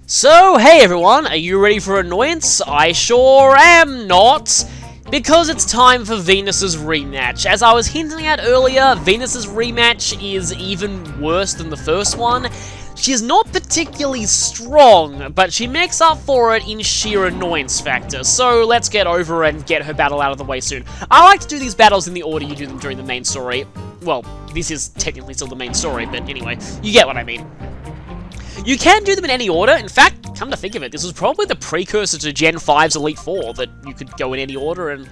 So, hey everyone, are you ready for annoyance? I sure am not, because it's time for Venus's rematch. As I was hinting at earlier, Venus's rematch is even worse than the first one. She's not particularly strong, but she makes up for it in sheer annoyance factor, so let's get over and get her battle out of the way soon. I like to do these battles in the order you do them during the main story. Well, this is technically still the main story, but anyway, you get what I mean. You can do them in any order. In fact, come to think of it, this was probably the precursor to Gen 5's Elite Four, that you could go in any order, and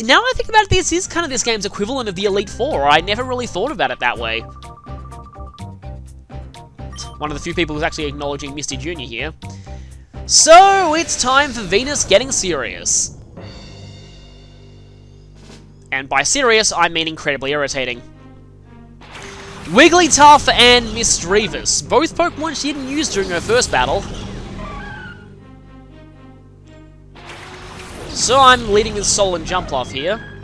now I think about it, this is kind of this game's equivalent of the Elite Four. I never really thought about it that way. One of the few people who's actually acknowledging Misty Jr. here. So, it's time for Venus getting serious. And by serious, I mean incredibly irritating. Wigglytuff and Misdreavus, both Pokemon she didn't use during her first battle. So I'm leading with Soul and Jumpluff here.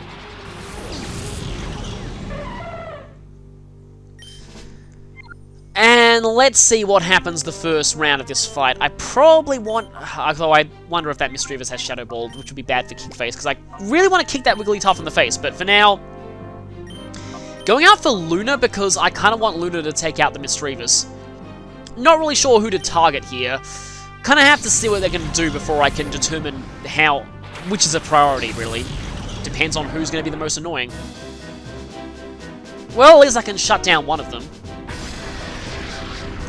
And let's see what happens the first round of this fight. I probably want... although I wonder if that Misdreavus has Shadow Ball, which would be bad for Kick Face, because I really want to kick that Wigglytuff in the face, but for now... going out for Luna, because I kind of want Luna to take out the Misdreavus. Not really sure who to target here. Kind of have to see what they're going to do before I can determine which is a priority, really. Depends on who's going to be the most annoying. Well, at least I can shut down one of them.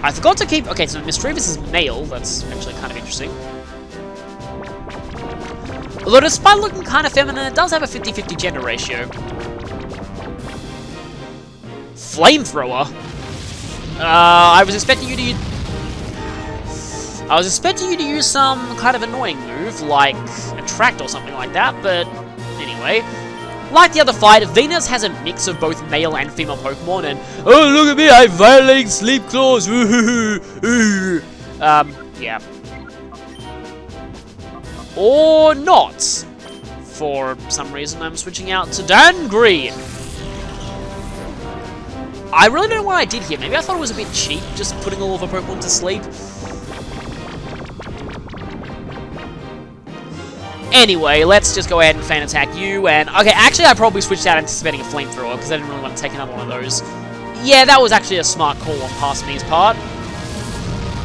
I forgot to keep... okay, so Misdreavus is male. That's actually kind of interesting. Although despite looking kind of feminine, it does have a 50-50 gender ratio. Flamethrower? I was expecting you to use some kind of annoying move, like Attract or something like that, but anyway. Like the other fight, Venus has a mix of both male and female Pokemon, and oh, look at me, I have violating sleep claws, yeah. Or not. For some reason, I'm switching out to Dan Green. I really don't know what I did here. Maybe I thought it was a bit cheap, just putting all of the Pokemon to sleep. Anyway, let's just go ahead and Fan Attack you, and... okay, actually I probably switched out anticipating a Flamethrower, because I didn't really want to take another one of those. Yeah, that was actually a smart call on Past Me's part.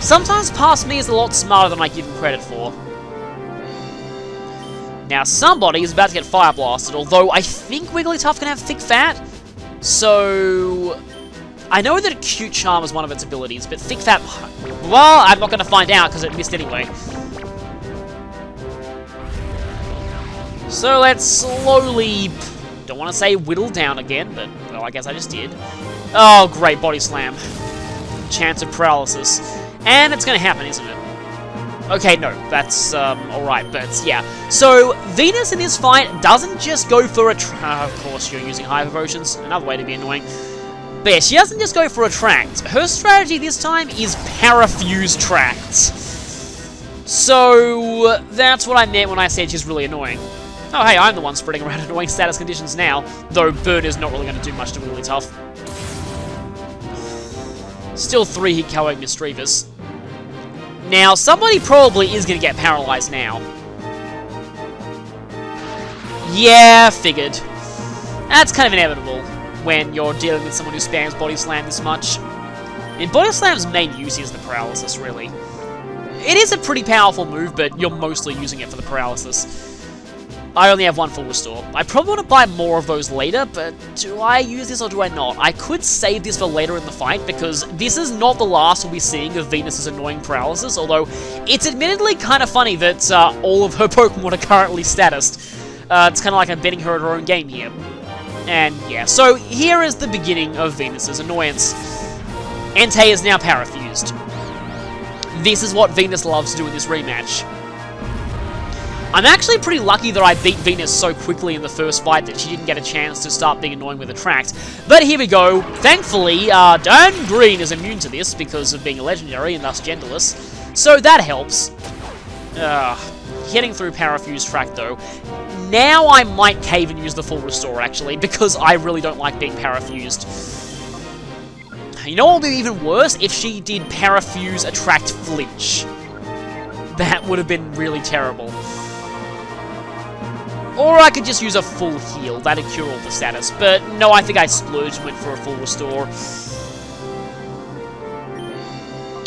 Sometimes Past Me is a lot smarter than I give him credit for. Now, somebody is about to get Fire Blasted, although I think Wigglytuff can have Thick Fat. So... I know that Acute Charm is one of its abilities, but Thick Fat... well, I'm not going to find out, because it missed anyway. So let's slowly... don't want to say whittle down again, but, well, I guess I just did. Oh, great, Body Slam. Chance of paralysis. And it's going to happen, isn't it? Okay, no, that's, alright, but, yeah. So, Venus in this fight doesn't just go for of course, you're using Hyper Potions, another way to be annoying. But yeah, she doesn't just go for Attract. Her strategy this time is Parafuse Tract. So, that's what I meant when I said she's really annoying. Oh, hey, I'm the one spreading around annoying status conditions now, though Burn is not really going to do much to Wigglytuff. Still 3-hit KOing Misdreavus. Now, somebody probably is going to get paralyzed now. Yeah, figured. That's kind of inevitable when you're dealing with someone who spams Body Slam this much. And Body Slam's main use is the paralysis, really. It is a pretty powerful move, but you're mostly using it for the paralysis. I only have one full restore. I probably want to buy more of those later, but do I use this or do I not? I could save this for later in the fight, because this is not the last we'll be seeing of Venus's annoying paralysis, although it's admittedly kind of funny that all of her Pokemon are currently statused. It's kind of like I'm betting her at her own game here. And yeah, so here is the beginning of Venus's annoyance. Entei is now parafused. This is what Venus loves to do in this rematch. I'm actually pretty lucky that I beat Venus so quickly in the first fight that she didn't get a chance to start being annoying with Attract. But here we go. Thankfully, Dan Green is immune to this because of being a legendary and thus genderless. So that helps. Getting through Parafuse Tract though. Now I might cave and use the full restore actually, because I really don't like being parafused. You know what would be even worse? If she did Parafuse Attract Flinch. That would have been really terrible. Or I could just use a full heal. That'd cure all the status. But no, I think I splurged and went for a full restore.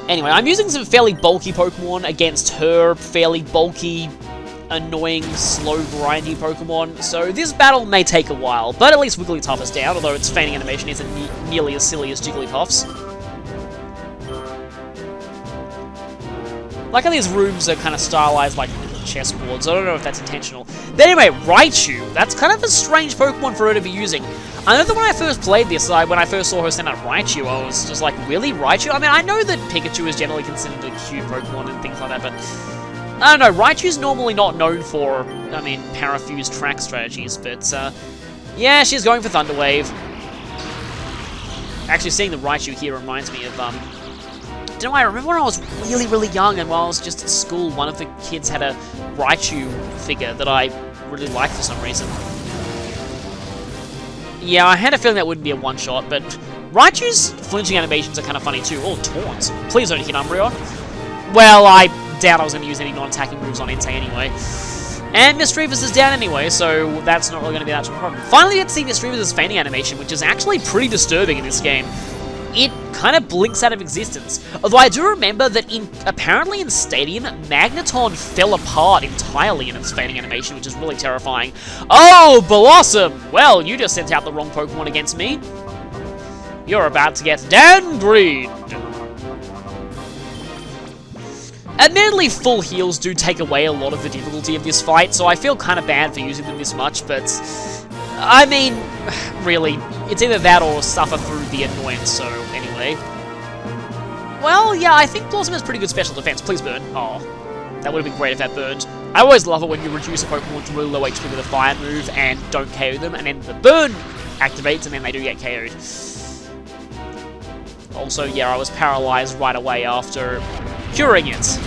Anyway, I'm using some fairly bulky Pokemon against her fairly bulky, annoying, slow, grindy Pokemon. So this battle may take a while, but at least Wigglytuff is down, although its feigning animation isn't nearly as silly as Jigglypuff's. Like how these rooms are kind of stylized like chessboards. I don't know if that's intentional. But anyway, Raichu. That's kind of a strange Pokemon for her to be using. I know that when I first played this, when I first saw her send out Raichu, I was just like, really? Raichu? I mean, I know that Pikachu is generally considered a cute Pokemon and things like that, but I don't know. Raichu's normally not known for, I mean, Parafuse track strategies, but yeah, she's going for Thunder Wave. Actually, seeing the Raichu here reminds me of, you know, I remember when I was really, really young and while I was just at school, one of the kids had a Raichu figure that I really liked for some reason. Yeah, I had a feeling that wouldn't be a one-shot, but Raichu's flinching animations are kind of funny too. Oh, Taunt. Please don't hit Umbreon. Well, I doubt I was going to use any non-attacking moves on Entei anyway. And Misdreavus is down anyway, so that's not really going to be that much of a problem. Finally, get to see Misdreavus' feigning animation, which is actually pretty disturbing in this game. It kind of blinks out of existence. Although I do remember that apparently in Stadium, Magneton fell apart entirely in its feigning animation, which is really terrifying. Oh, Blossom! Well, you just sent out the wrong Pokemon against me. You're about to get downgraded. Admittedly, full heals do take away a lot of the difficulty of this fight, so I feel kind of bad for using them this much, but I mean, really, it's either that or suffer through the annoyance, so anyway. Well, yeah, I think Blossom has pretty good special defense. Please burn. Oh, that would have been great if that burned. I always love it when you reduce a Pokemon to really low HP with a fire move and don't KO them, and then the burn activates and then they do get KO'd. Also, yeah, I was paralyzed right away after curing it.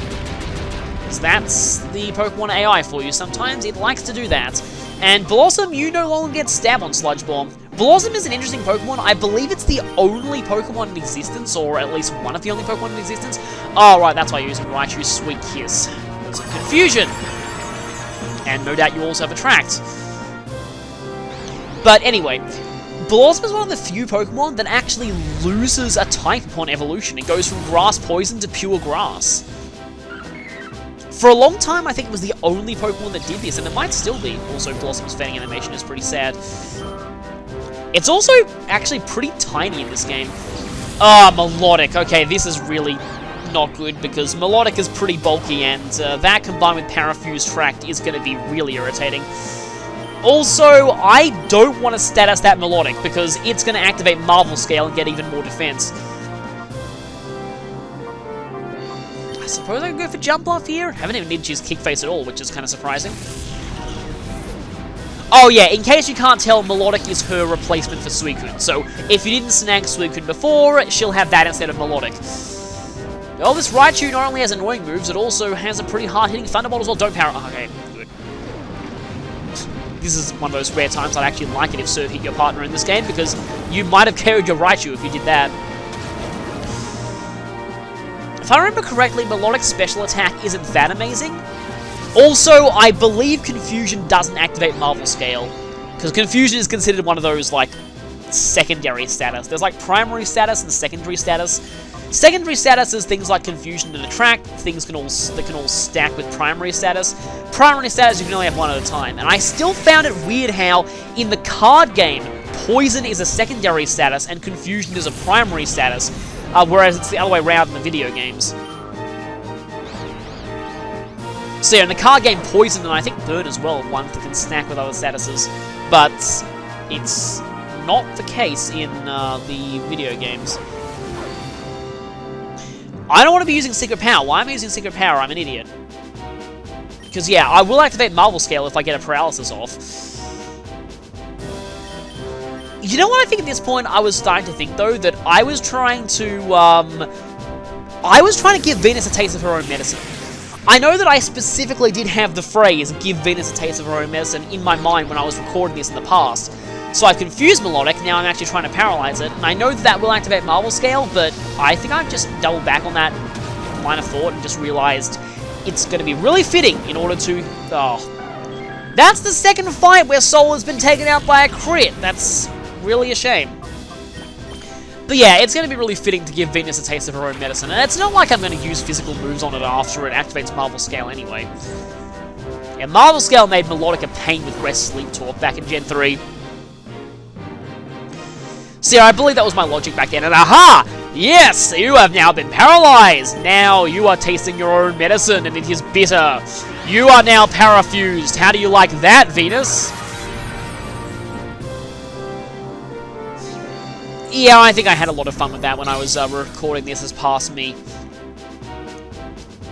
Because that's the Pokemon AI for you. Sometimes it likes to do that. And Blossom, you no longer get Stab on Sludge Bomb. Blossom is an interesting Pokemon. I believe it's the only Pokemon in existence, or at least one of the only Pokemon in existence. Oh, right, that's why you're using Raichu's Sweet Kiss. Because of Confusion. And no doubt you also have Attract. But anyway, Blossom is one of the few Pokemon that actually loses a type upon evolution. It goes from Grass Poison to Pure Grass. For a long time, I think it was the only Pokemon that did this, and it might still be. Also, Blossom's feigning animation is pretty sad. It's also actually pretty tiny in this game. Ah, Melodic. Okay, this is really not good, because Melodic is pretty bulky, and that combined with Parafuse Tract is going to be really irritating. Also, I don't want to status that Melodic, because it's going to activate Marvel Scale and get even more defense. I suppose I can go for Jump Bluff here? Haven't even needed to use Kick Face at all, which is kind of surprising. Oh yeah, in case you can't tell, Melodic is her replacement for Suicune. So, if you didn't snag Suicune before, she'll have that instead of Melodic. Well, this Raichu not only has annoying moves, it also has a pretty hard-hitting Thunderbolt as well. Don't power... Oh, okay, good. This is one of those rare times I'd actually like it if Surf hit your partner in this game, because you might have carried your Raichu if you did that. If I remember correctly, Melodic's special attack isn't that amazing. Also, I believe Confusion doesn't activate Marvel Scale, because Confusion is considered one of those, like, secondary status. There's, like, primary status and secondary status. Secondary status is things like Confusion and Attract, things that can all stack with primary status. Primary status, you can only have one at a time. And I still found it weird how, in the card game, Poison is a secondary status and Confusion is a primary status. Whereas it's the other way around in the video games. So yeah, in the card game, Poison and I think Burn as well are ones that can stack with other statuses. But it's not the case in the video games. I don't want to be using Secret Power. Why am I using Secret Power? I'm an idiot. Because yeah, I will activate Marvel Scale if I get a Paralysis off. You know what I think at this point I was starting to think, though? That I was trying to give Venus a taste of her own medicine. I know that I specifically did have the phrase, give Venus a taste of her own medicine, in my mind when I was recording this in the past. So I've confused Melodic, now I'm actually trying to paralyze it, and I know that will activate Marvel Scale, but I think I've just doubled back on that line of thought and just realized it's going to be really fitting in order to... Oh. That's the second fight where Soul has been taken out by a crit. That's really a shame. But yeah, it's going to be really fitting to give Venus a taste of her own medicine, and it's not like I'm going to use physical moves on it after it activates Marvel Scale anyway. Yeah, Marvel Scale made Melodic a pain with Rest Sleep Talk back in Gen 3. So yeah, I believe that was my logic back then, and aha! Yes! You have now been paralyzed! Now you are tasting your own medicine, and it is bitter. You are now parafused. How do you like that, Venus? Yeah, I think I had a lot of fun with that when I was recording this as past me.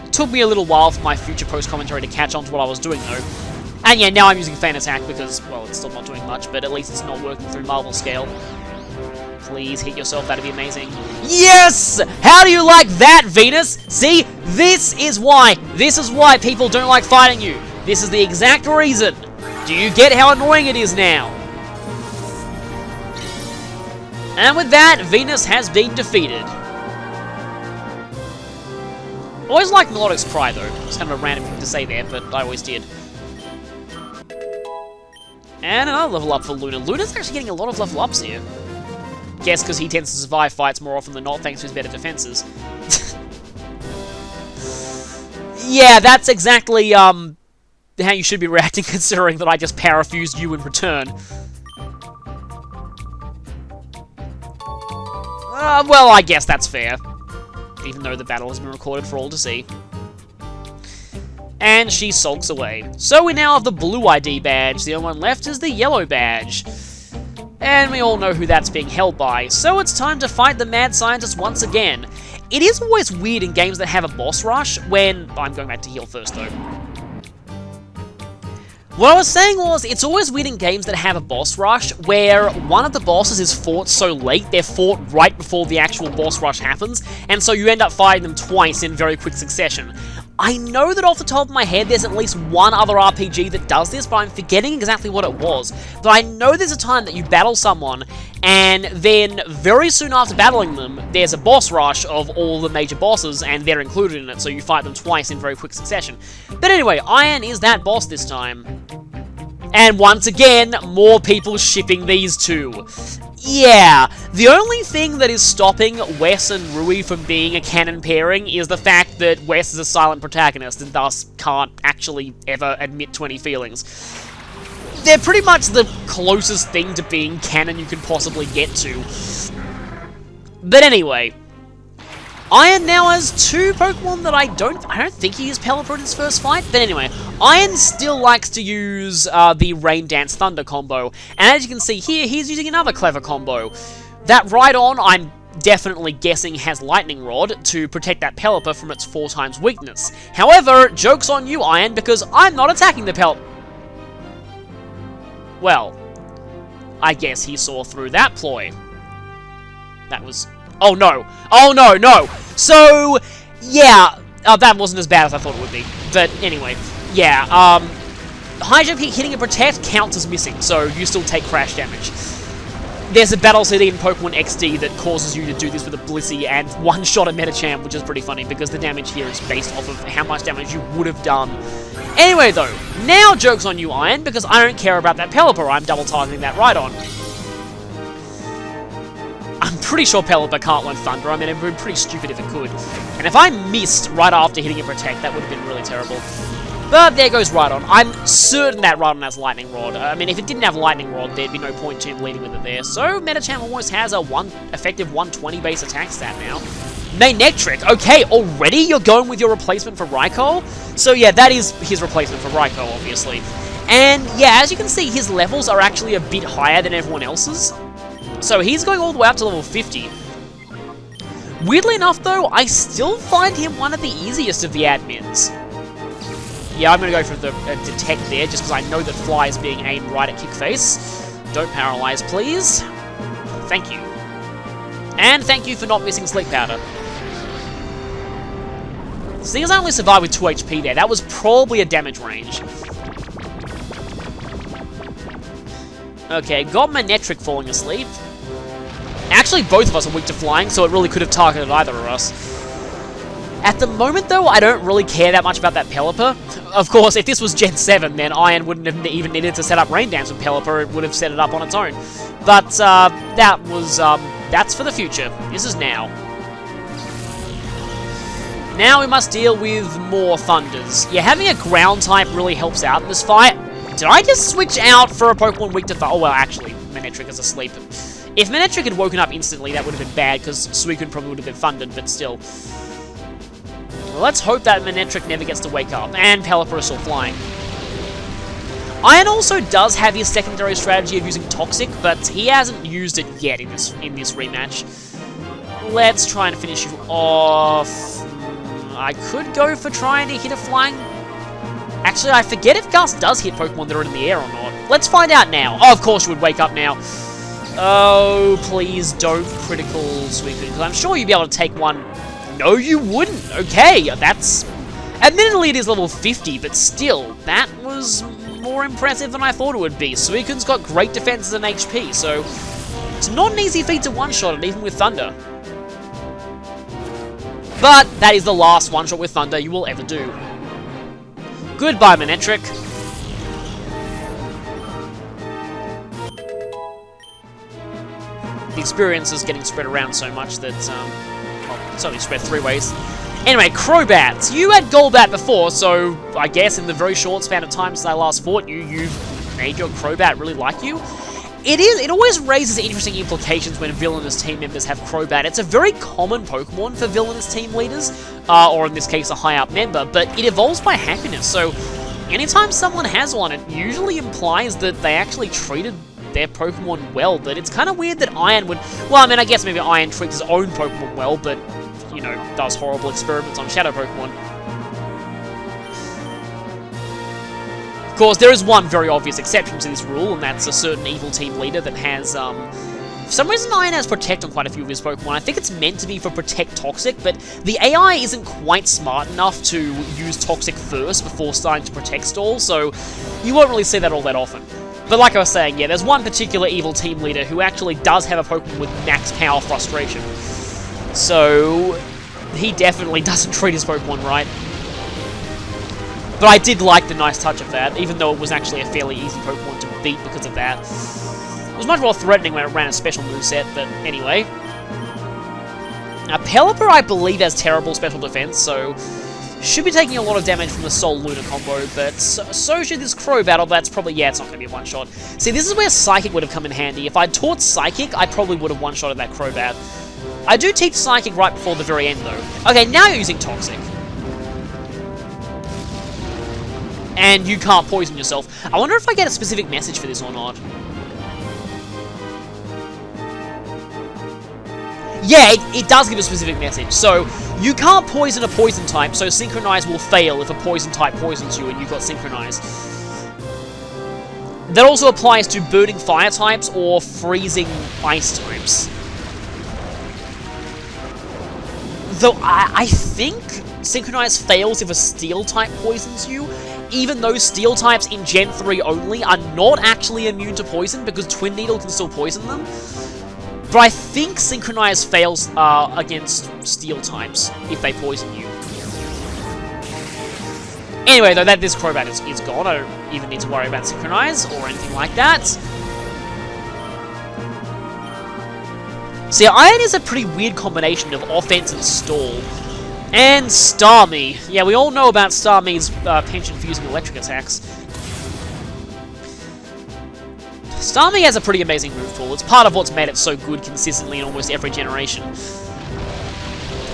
It took me a little while for my future post-commentary to catch on to what I was doing, though. And yeah, now I'm using Fan Attack because, well, it's still not doing much, but at least it's not working through Marvel Scale. Please hit yourself, that'd be amazing. Yes! How do you like that, Venus? See, this is why people don't like fighting you. This is the exact reason. Do you get how annoying it is now? And with that, Venus has been defeated. Always like Melodic's Cry, though. It's kind of a random thing to say there, but I always did. And another level up for Luna. Luna's actually getting a lot of level ups here. Guess because he tends to survive fights more often than not thanks to his better defenses. Yeah, that's exactly how you should be reacting, considering that I just parafused you in return. Well, I guess that's fair. Even though the battle has been recorded for all to see. And she sulks away. So we now have the blue ID badge. The only one left is the yellow badge. And we all know who that's being held by. So it's time to fight the mad scientist once again. It is always weird in games that have a boss rush when... I'm going back to heal first, though. What I was saying was, it's always weird in games that have a boss rush, where one of the bosses is fought so late, they're fought right before the actual boss rush happens, and so you end up fighting them twice in very quick succession. I know that off the top of my head there's at least one other RPG that does this, but I'm forgetting exactly what it was. But I know there's a time that you battle someone, and then very soon after battling them, there's a boss rush of all the major bosses, and they're included in it, so you fight them twice in very quick succession. But anyway, Iron is that boss this time. And once again, more people shipping these two. Yeah, the only thing that is stopping Wes and Rui from being a canon pairing is the fact that Wes is a silent protagonist and thus can't actually ever admit to any feelings. They're pretty much the closest thing to being canon you can possibly get to. But anyway, Iron now has two Pokemon that I don't think he used Pelipper in his first fight, but anyway, Iron still likes to use the Rain Dance Thunder combo, and as you can see here, he's using another clever combo. That Rhydon, I'm definitely guessing, has Lightning Rod to protect that Pelipper from its 4 times weakness. However, joke's on you, Iron, because I'm not attacking the Pelipper. Well, I guess he saw through that ploy. That was... Oh no! Oh no, no! So, yeah, that wasn't as bad as I thought it would be. But anyway, yeah, high jump hitting a protect counts as missing, so you still take crash damage. There's a battle CD in Pokemon XD that causes you to do this with a Blissey and one-shot a Medicham, which is pretty funny because the damage here is based off of how much damage you would have done. Anyway though, now joke's on you, Iron, because I don't care about that Pelipper, I'm double targeting that Rhydon. I'm pretty sure Pelipper can't learn Thunder. I mean, it would be pretty stupid if it could. And if I missed right after hitting a Protect, that would have been really terrible. But there goes Rhydon. I'm certain that Rhydon has Lightning Rod. I mean, if it didn't have Lightning Rod, there'd be no point to him leading with it there. So, Medicham almost has a effective 120 base attack stat now. Manectric. Okay, already you're going with your replacement for Raikou? So yeah, that is his replacement for Raikou, obviously. And yeah, as you can see, his levels are actually a bit higher than everyone else's. So he's going all the way up to level 50. Weirdly enough, though, I still find him one of the easiest of the admins. Yeah, I'm going to go for the Detect there, just because I know that Fly is being aimed right at Kickface. Don't paralyze, please. Thank you. And thank you for not missing Sleep Powder. Seeing as I only survived with 2 HP there, that was probably a damage range. Okay, got Manectric falling asleep. Actually, both of us are weak to flying, so it really could have targeted either of us. At the moment, though, I don't really care that much about that Pelipper. Of course, if this was Gen 7, then Iron wouldn't have even needed to set up Rain Dance with Pelipper. It would have set it up on its own. But that's for the future. This is now. Now we must deal with more Thunders. Yeah, having a ground type really helps out in this fight. Did I just switch out for a Pokemon weak to Thunder? Oh, well, actually, Manectric is asleep. If Manectric had woken up instantly, that would have been bad, because Suicune probably would have been Thundered, but still. Well, let's hope that Manectric never gets to wake up, and Pelipper is still flying. Iron also does have his secondary strategy of using Toxic, but he hasn't used it yet in this rematch. Let's try and finish you off. I could go for trying to hit a flying... Actually, I forget if Gust does hit Pokemon that are in the air or not. Let's find out now. Oh, of course you would wake up now. Oh, please don't critical Suicune, because I'm sure you'd be able to take one. No, you wouldn't. Okay, that's... Admittedly, it is level 50, but still, that was more impressive than I thought it would be. Suicune's got great defenses and HP, so it's not an easy feat to one-shot it, even with Thunder. But that is the last one-shot with Thunder you will ever do. Goodbye, Manectric. The experience is getting spread around so much that, well, it's only spread 3 ways. Anyway, Crobats. You had Golbat before, so I guess in the very short span of time since I last fought you, you've made your Crobat really like you. It always raises interesting implications when villainous team members have Crobat. It's a very common Pokemon for villainous team leaders, or in this case a high up member, but it evolves by happiness, so anytime someone has one, it usually implies that they actually treated their Pokemon well, but it's kind of weird that Iron would... Well, I mean, I guess maybe Iron treats his own Pokemon well, but, you know, does horrible experiments on Shadow Pokemon. Of course, there is one very obvious exception to this rule, and that's a certain evil team leader that has, for some reason Iron has Protect on quite a few of his Pokemon. I think it's meant to be for Protect Toxic, but the AI isn't quite smart enough to use Toxic first before starting to Protect stall, so you won't really see that all that often. But like I was saying, yeah, there's one particular evil team leader who actually does have a Pokemon with max power Frustration. So he definitely doesn't treat his Pokemon right. But I did like the nice touch of that, even though it was actually a fairly easy Pokemon to beat because of that. It was much more threatening when it ran a special moveset, but anyway. Now, Pelipper, I believe, has terrible special defense, so should be taking a lot of damage from the Soul Luna combo, but so should this Crobat, although that's probably, yeah, it's not going to be a one-shot. See, this is where Psychic would have come in handy. If I'd taught Psychic, I probably would have one-shotted that Crobat. I do teach Psychic right before the very end, though. Okay, now you're using Toxic. And you can't poison yourself. I wonder if I get a specific message for this or not. Yeah, it does give a specific message. So, you can't poison a poison type, so Synchronize will fail if a poison type poisons you and you've got Synchronized. That also applies to burning fire types or freezing ice types. Though I think Synchronize fails if a steel type poisons you, even though steel types in Gen 3 only are not actually immune to poison because Twin Needle can still poison them. But I think Synchronize fails against steel types if they poison you. Anyway, though, this Crobat is gone. I don't even need to worry about Synchronize or anything like that. See, Iron is a pretty weird combination of offense and stall. And Starmie. Yeah, we all know about Starmie's pension-fusing electric attacks. Starmie has a pretty amazing move pool. It's part of what's made it so good consistently in almost every generation.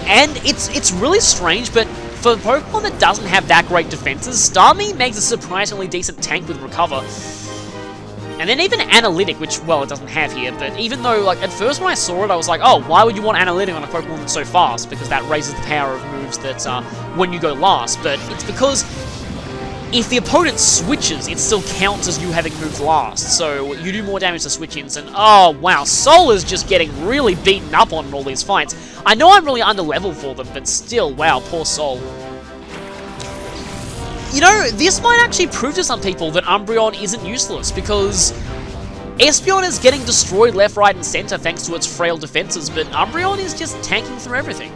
And it's really strange, but for a Pokemon that doesn't have that great defenses, Starmie makes a surprisingly decent tank with Recover. And then even Analytic, which, well, it doesn't have here, but even though, like, at first when I saw it, I was like, oh, why would you want Analytic on a Pokemon that's so fast? Because that raises the power of moves that, when you go last. But it's because if the opponent switches, it still counts as you having moved last. So you do more damage to switch-ins, and oh, wow, Sol is just getting really beaten up on in all these fights. I know I'm really under-level for them, but still, wow, poor Sol. You know, this might actually prove to some people that Umbreon isn't useless, because Espeon is getting destroyed left, right, and center thanks to its frail defenses, but Umbreon is just tanking through everything.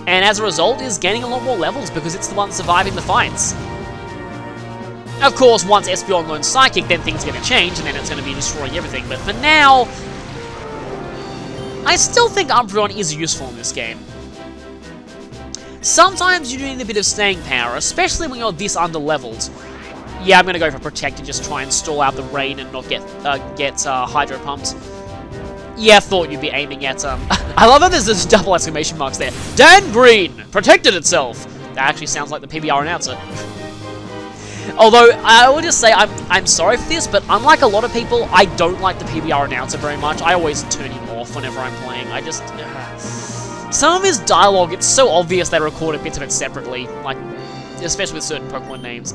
And as a result, is gaining a lot more levels because it's the one surviving the fights. Of course, once Espeon learns Psychic, then things are going to change, and then it's going to be destroying everything. But for now, I still think Umbreon is useful in this game. Sometimes you do need a bit of staying power, especially when you're this under-leveled. Yeah, I'm going to go for Protect and just try and stall out the rain and not get Hydro Pumped. Yeah, I thought you'd be aiming at, I love how there's this double exclamation marks there. Dan Green! Protected itself! That actually sounds like the PBR announcer. Although, I will just say, I'm sorry for this, but unlike a lot of people, I don't like the PBR announcer very much. I always turn him off whenever I'm playing. I just... some of his dialogue, it's so obvious they recorded bits of it separately. Like, especially with certain Pokemon names.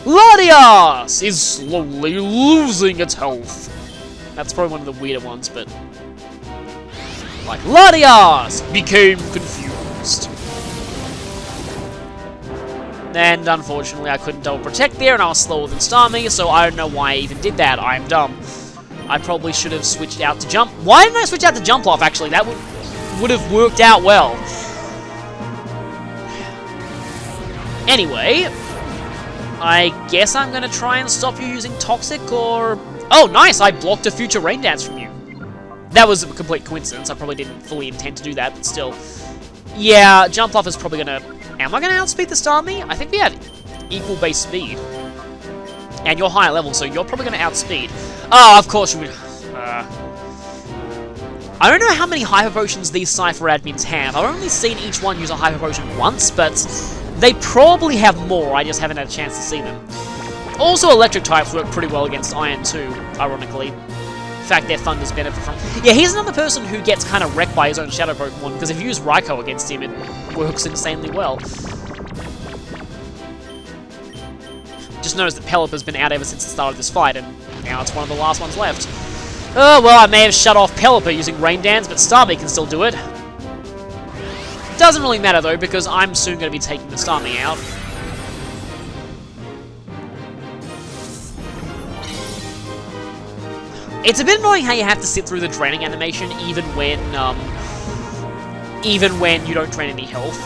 Latias is slowly losing its health. That's probably one of the weirder ones, but... like, Latias became confused. And unfortunately, I couldn't double protect there, and I was slower than Starmie, so I don't know why I even did that. I'm dumb. I probably should have switched out to Jump. Why didn't I switch out to Jump Off, actually? That would have worked out well. Anyway, I guess I'm going to try and stop you using Toxic, or... oh, nice! I blocked a future Rain Dance from you. That was a complete coincidence. I probably didn't fully intend to do that, but still. Yeah, Jump Off is probably going to... am I going to outspeed the Starmie? I think we have equal base speed. And you're higher level, so you're probably going to outspeed. Oh, of course you would... I don't know how many Hyper Potions these Cypher admins have. I've only seen each one use a Hyper Potion once, but they probably have more. I just haven't had a chance to see them. Also, Electric types work pretty well against Iron too, ironically. In fact, their Thunders benefit from... yeah, he's another person who gets kind of wrecked by his own Shadow Pokemon, because if you use Raikou against him, it works insanely well. Just notice that Pelipper's been out ever since the start of this fight, and now it's one of the last ones left. Oh, well, I may have shut off Pelipper using Rain Dance, but Starmie can still do it. Doesn't really matter, though, because I'm soon going to be taking the Starmie out. It's a bit annoying how you have to sit through the draining animation even when you don't drain any health.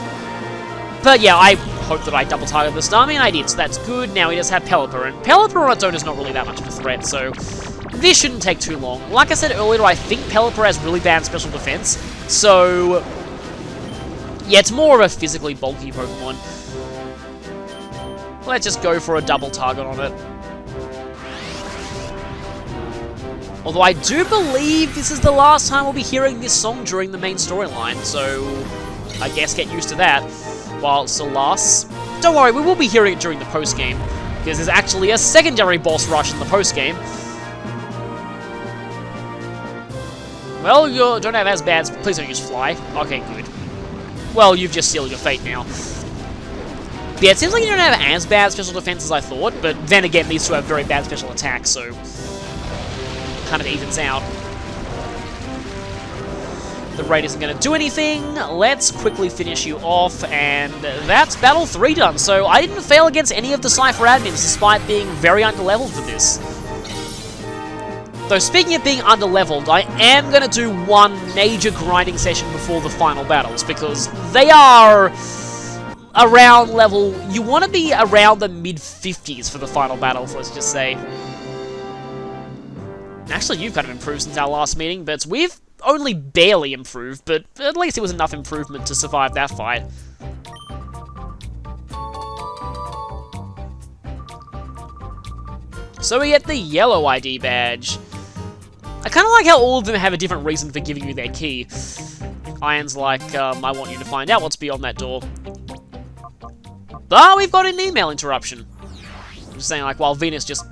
But yeah, I hope that I double targeted the Starmie, and I did, so that's good. Now he does have Pelipper, and Pelipper on its own is not really that much of a threat, so this shouldn't take too long. Like I said earlier, I think Pelipper has really bad special defense, so yeah, it's more of a physically bulky Pokemon. Let's just go for a double target on it. Although I do believe this is the last time we'll be hearing this song during the main storyline, so I guess get used to that while it still lasts. Don't worry, we will be hearing it during the post-game, because there's actually a secondary boss rush in the post-game. Well, you don't have as bad... please don't use Fly. Okay, good. Well, you've just sealed your fate now. But yeah, it seems like you don't have as bad special defense as I thought, but then again, these two have very bad special attacks, so kind of evens out. The raid isn't going to do anything. Let's quickly finish you off, and that's Battle 3 done. So I didn't fail against any of the Cypher admins, despite being very underleveled for this. Though, speaking of being underleveled, I am going to do one major grinding session before the final battles, because they are around level... you want to be around the mid-50s for the final battles, let's just say. Actually, you've kind of improved since our last meeting, but we've only barely improved, but at least it was enough improvement to survive that fight. So we get the yellow ID badge. I kind of like how all of them have a different reason for giving you their key. Iron's like, I want you to find out what's beyond that door. Ah, we've got an email interruption. I'm just saying, like, while Venus just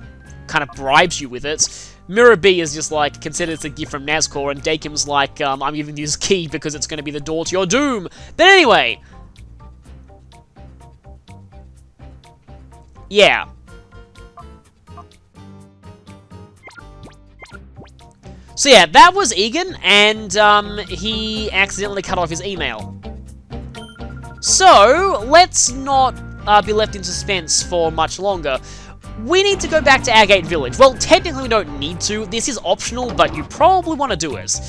kind of bribes you with it, Mirror B is just like, consider it's a gift from Nazcor, and Dakim's like, I'm giving you this key because it's going to be the door to your doom. But anyway. Yeah. So yeah, that was Egan, and he accidentally cut off his email. So, let's not be left in suspense for much longer. we need to go back to Agate Village. Well, technically we don't need to. This is optional, but you probably want to do it,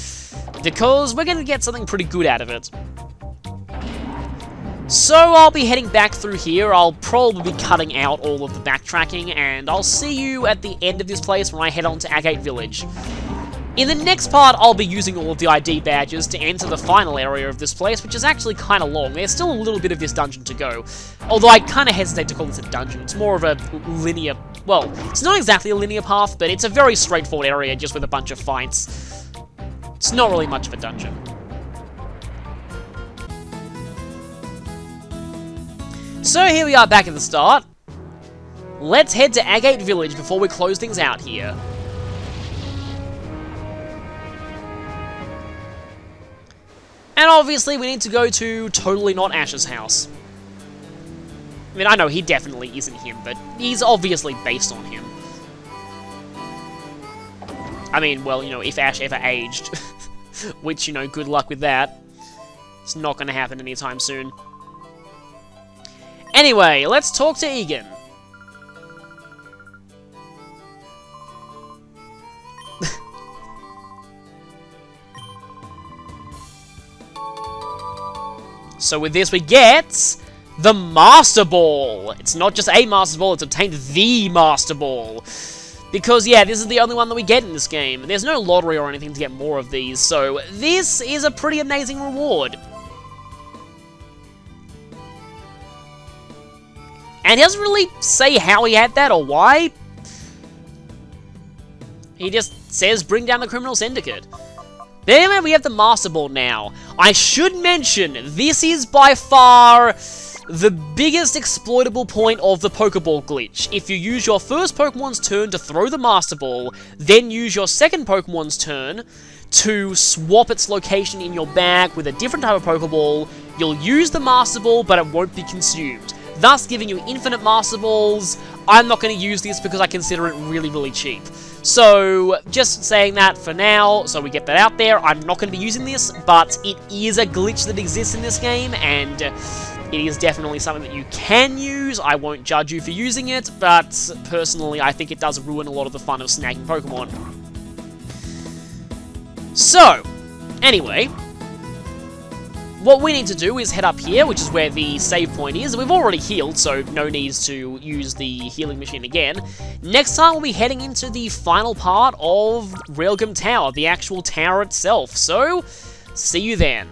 because we're going to get something pretty good out of it. So I'll be heading back through here. I'll probably be cutting out all of the backtracking, and I'll see you at the end of this place when I head on to Agate Village. In the next part, I'll be using all of the ID badges to enter the final area of this place, which is actually kind of long. There's still a little bit of this dungeon to go, although I kind of hesitate to call this a dungeon. It's more of a linear... Well, it's not exactly a linear path, but it's a very straightforward area just with a bunch of fights. It's not really much of a dungeon. So here we are back at the start. Let's head to Agate Village before we close things out here. And obviously we need to go to Totally Not Ash's house. I mean, I know he definitely isn't him, but he's obviously based on him. I mean, well, you know, if Ash ever aged, which, you know, good luck with that. It's not going to happen anytime soon. Anyway, let's talk to Egan. So with this we get the Master Ball. It's not just a Master Ball, it's obtained the Master Ball. Because, yeah, this is the only one that we get in this game. There's no lottery or anything to get more of these, so this is a pretty amazing reward. And he doesn't really say how he had that or why. He just says, bring down the criminal syndicate. But anyway, we have the Master Ball now. I should mention, this is by far the biggest exploitable point of the Pokeball glitch. If you use your first Pokemon's turn to throw the Master Ball, then use your second Pokemon's turn to swap its location in your bag with a different type of Pokeball, you'll use the Master Ball, but it won't be consumed, thus giving you infinite Master Balls. I'm not going to use this because I consider it really, really cheap. So, just saying that for now, so we get that out there. I'm not going to be using this, but it is a glitch that exists in this game, and it is definitely something that you can use. I won't judge you for using it, but personally, I think it does ruin a lot of the fun of snagging Pokemon. So, anyway, what we need to do is head up here, which is where the save point is. We've already healed, so no need to use the healing machine again. Next time, we'll be heading into the final part of Railgun Tower, the actual tower itself. So, see you then.